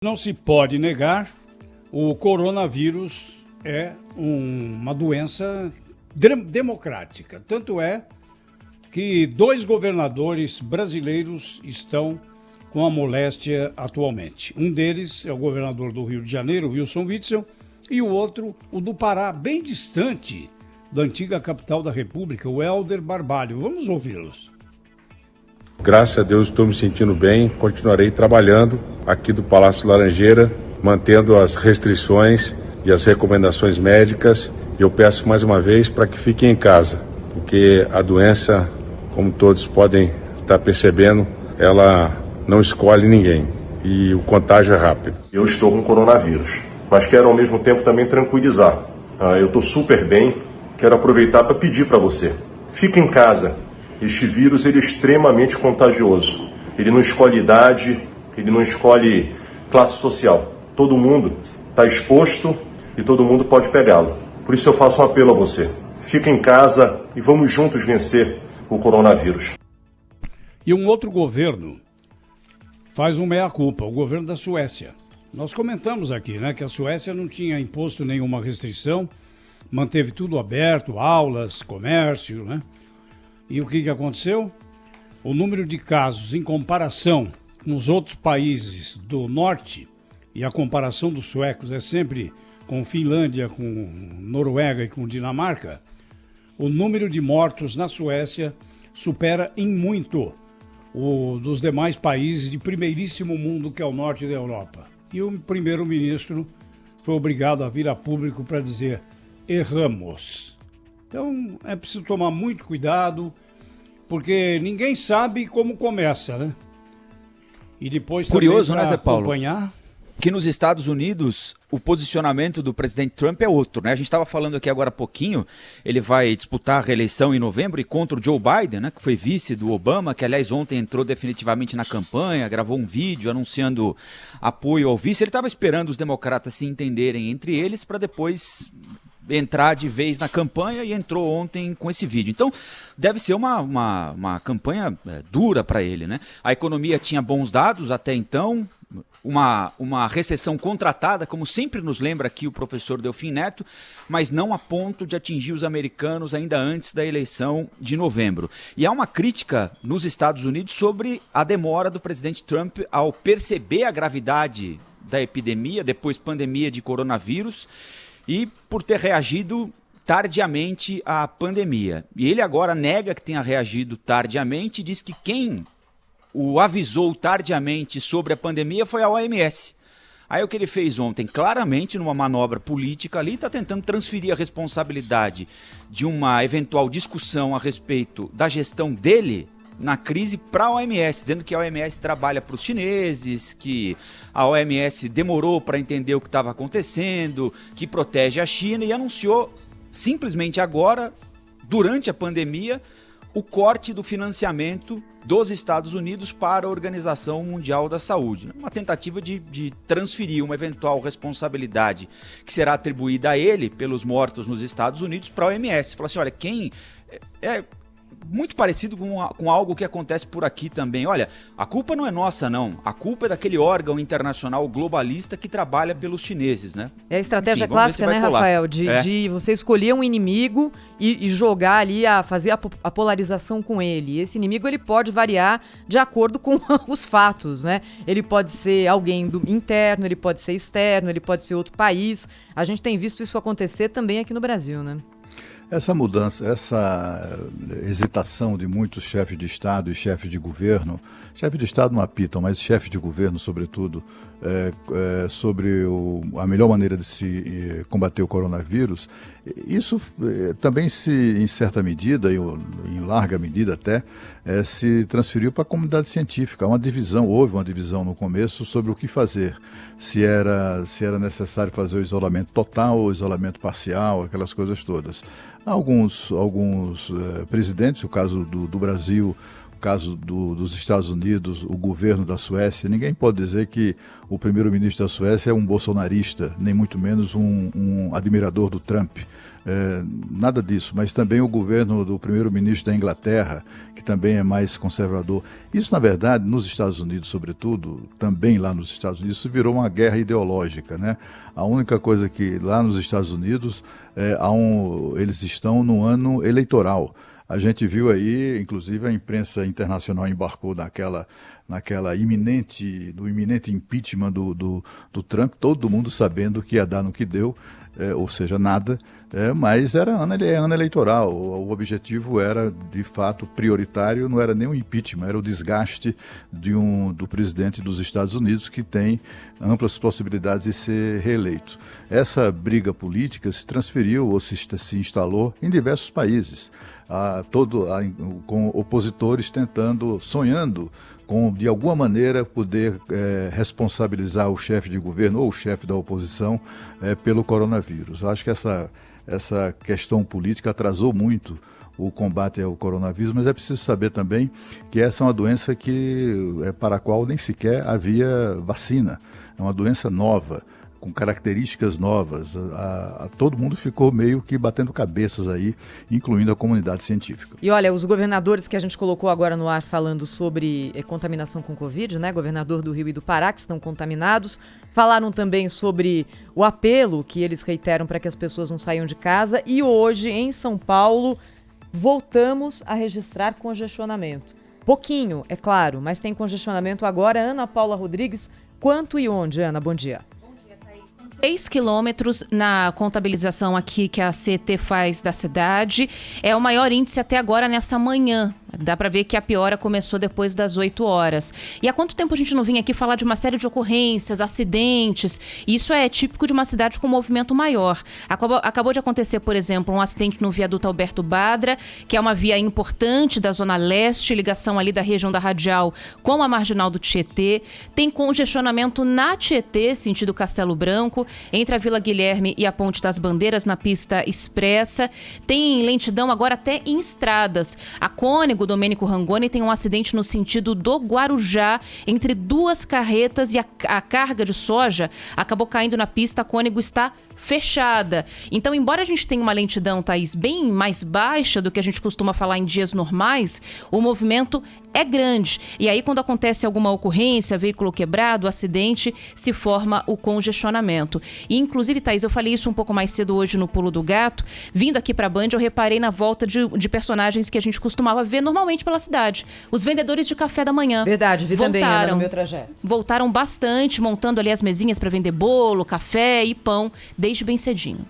Não se pode negar, o coronavírus é uma doença democrática. Tanto é que 2 governadores brasileiros estão com a moléstia atualmente. Um deles é o governador do Rio de Janeiro, Wilson Witzel, e o outro, o do Pará, bem distante da antiga capital da República, o Helder Barbalho. Vamos ouvi-los. Graças a Deus estou me sentindo bem, continuarei trabalhando aqui do Palácio Laranjeira, mantendo as restrições e as recomendações médicas. Eu peço mais uma vez para que fiquem em casa, porque a doença, como todos podem estar percebendo, ela não escolhe ninguém e o contágio é rápido. Eu estou com coronavírus, mas quero ao mesmo tempo também tranquilizar. Eu estou super bem, quero aproveitar para pedir para você, fique em casa. Este vírus ele é extremamente contagioso. Ele não escolhe idade, ele não escolhe classe social. Todo mundo está exposto e todo mundo pode pegá-lo. Por isso eu faço um apelo a você. Fique em casa e vamos juntos vencer o coronavírus. E um outro governo faz um meia-culpa, o governo da Suécia. Nós comentamos aqui, né, que a Suécia não tinha imposto nenhuma restrição, manteve tudo aberto, aulas, comércio, né? E o que aconteceu? O número de casos em comparação com os outros países do norte, e a comparação dos suecos é sempre com Finlândia, com Noruega e com Dinamarca, o número de mortos na Suécia supera em muito o dos demais países de primeiríssimo mundo, que é o norte da Europa. E o primeiro-ministro foi obrigado a vir a público para dizer: erramos. Então é preciso tomar muito cuidado, porque ninguém sabe como começa, né? E depois curioso, né, Zé Paulo? Acompanhar... que nos Estados Unidos o posicionamento do presidente Trump é outro, né? A gente estava falando aqui agora há pouquinho, ele vai disputar a reeleição em novembro e contra o Joe Biden, né, que foi vice do Obama, que aliás ontem entrou definitivamente na campanha, gravou um vídeo anunciando apoio ao vice. Ele estava esperando os democratas se entenderem entre eles para depois entrar de vez na campanha e entrou ontem com esse vídeo. Então, deve ser uma campanha dura para ele, né? A economia tinha bons dados até então, uma recessão contratada, como sempre nos lembra aqui o professor Delfim Neto, mas não a ponto de atingir os americanos ainda antes da eleição de novembro. E há uma crítica nos Estados Unidos sobre a demora do presidente Trump ao perceber a gravidade da epidemia, depois pandemia de coronavírus, e por ter reagido tardiamente à pandemia. E ele agora nega que tenha reagido tardiamente e diz que quem o avisou tardiamente sobre a pandemia foi a OMS. Aí o que ele fez ontem, claramente numa manobra política ali, está tentando transferir a responsabilidade de uma eventual discussão a respeito da gestão dele na crise para a OMS, dizendo que a OMS trabalha para os chineses, que a OMS demorou para entender o que estava acontecendo, que protege a China, e anunciou simplesmente agora, durante a pandemia, o corte do financiamento dos Estados Unidos para a Organização Mundial da Saúde. Uma tentativa de transferir uma eventual responsabilidade que será atribuída a ele pelos mortos nos Estados Unidos para a OMS. Fala assim, olha, quem... muito parecido com algo que acontece por aqui também. Olha, a culpa não é nossa, não. A culpa é daquele órgão internacional globalista que trabalha pelos chineses, né? É a estratégia clássica, né, Rafael? De você escolher um inimigo e jogar ali, fazer a polarização com ele. E esse inimigo ele pode variar de acordo com os fatos, né? Ele pode ser alguém interno, ele pode ser externo, ele pode ser outro país. A gente tem visto isso acontecer também aqui no Brasil, né? Essa mudança, essa hesitação de muitos chefes de Estado e chefes de governo, chefe de Estado não apitam, mas chefes de governo, sobretudo, sobre a melhor maneira de se combater o coronavírus, isso também em certa medida, em larga medida até, se transferiu para a comunidade científica. Houve uma divisão no começo sobre o que fazer, se era necessário fazer o isolamento total ou isolamento parcial, aquelas coisas todas. Alguns presidentes, o caso do Brasil, caso dos Estados Unidos, o governo da Suécia, ninguém pode dizer que o primeiro-ministro da Suécia é um bolsonarista, nem muito menos um admirador do Trump. Nada disso, mas também o governo do primeiro-ministro da Inglaterra, que também é mais conservador. Isso, na verdade, nos Estados Unidos, sobretudo, também lá nos Estados Unidos, isso virou uma guerra ideológica, né? A única coisa que lá nos Estados Unidos, eles estão no ano eleitoral. A gente viu aí, inclusive a imprensa internacional embarcou no iminente impeachment do Trump, todo mundo sabendo que ia dar no que deu, ou seja, nada, mas é ano eleitoral. O objetivo era, de fato, prioritário, não era nem o impeachment, era o desgaste do presidente dos Estados Unidos, que tem amplas possibilidades de ser reeleito. Essa briga política se transferiu ou se instalou em diversos países, com opositores sonhando com, de alguma maneira, poder responsabilizar o chefe de governo ou o chefe da oposição pelo coronavírus. Eu acho que essa questão política atrasou muito o combate ao coronavírus, mas é preciso saber também que essa é uma doença para a qual nem sequer havia vacina. É uma doença nova, com características novas. Todo mundo ficou meio que batendo cabeças aí, incluindo a comunidade científica. E olha, os governadores que a gente colocou agora no ar falando sobre contaminação com Covid, né? Governador do Rio e do Pará, que estão contaminados, falaram também sobre o apelo que eles reiteram para que as pessoas não saiam de casa. E hoje, em São Paulo, voltamos a registrar congestionamento. Pouquinho, é claro, mas tem congestionamento agora. Ana Paula Rodrigues, quanto e onde, Ana? Bom dia. 3 quilômetros na contabilização aqui que a CET faz da cidade. É o maior índice até agora nessa manhã. Dá para ver que a piora começou depois das 8 horas. E há quanto tempo a gente não vinha aqui falar de uma série de ocorrências, acidentes? Isso é típico de uma cidade com movimento maior. Acabou de acontecer, por exemplo, um acidente no viaduto Alberto Badra, que é uma via importante da Zona Leste, ligação ali da região da Radial com a Marginal do Tietê. Tem congestionamento na Tietê, sentido Castelo Branco, entre a Vila Guilherme e a Ponte das Bandeiras, na pista expressa. Tem lentidão agora até em estradas. A Cônego, Domênico Rangoni, tem um acidente no sentido do Guarujá, entre duas carretas, e a carga de soja acabou caindo na pista. A Cônego está fechada. Então, embora a gente tenha uma lentidão, Thaís, bem mais baixa do que a gente costuma falar em dias normais, o movimento é grande. E aí, quando acontece alguma ocorrência, veículo quebrado, acidente, se forma o congestionamento. E, inclusive, Thaís, eu falei isso um pouco mais cedo hoje no Pulo do Gato. Vindo aqui para a Band, eu reparei na volta de personagens que a gente costumava ver normalmente pela cidade. Os vendedores de café da manhã. Verdade, vi também no meu trajeto. Voltaram bastante, montando ali as mesinhas para vender bolo, café e pão, desde bem cedinho.